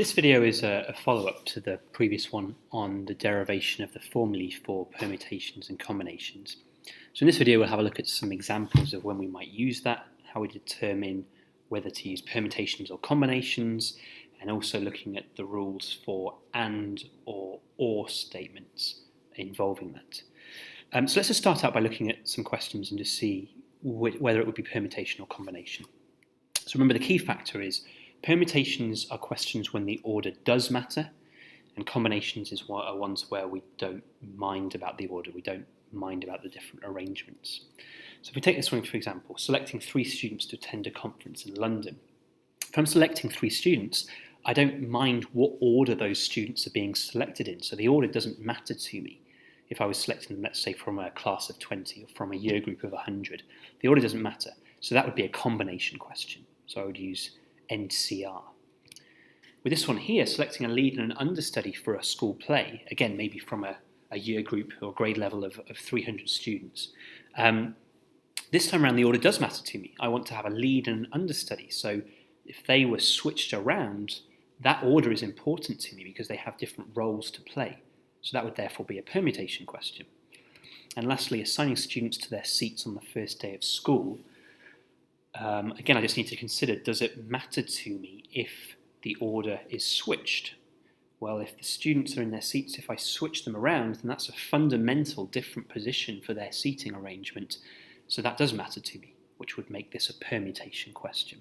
This video is a follow-up to the previous one on the derivation of the formulae for permutations and combinations. So in this video we'll have a look at some examples of when we might use that, how we determine whether to use permutations or combinations, and also looking at the rules for and or statements involving that. So let's just start out by looking at some questions and just see whether it would be permutation or combination. So remember, the key factor is permutations are questions when the order does matter, and combinations are ones where we don't mind about the order, we don't mind about the different arrangements. So if we take this one for example, selecting 3 students to attend a conference in London. If I'm selecting 3 students, I don't mind what order those students are being selected in, so the order doesn't matter to me. If I was selecting them, let's say, from a class of 20 or from a year group of 100, the order doesn't matter. So that would be a combination question. So I would use NCR. With this one here, selecting a lead and an understudy for a school play, again, maybe from a year group or grade level of 300 students. This time around, the order does matter to me. I want to have a lead and an understudy. So if they were switched around, that order is important to me because they have different roles to play. So that would therefore be a permutation question. And lastly, assigning students to their seats on the first day of school. Again, I just need to consider, does it matter to me if the order is switched? Well, if the students are in their seats, if I switch them around, then that's a fundamental different position for their seating arrangement. So that does matter to me, which would make this a permutation question.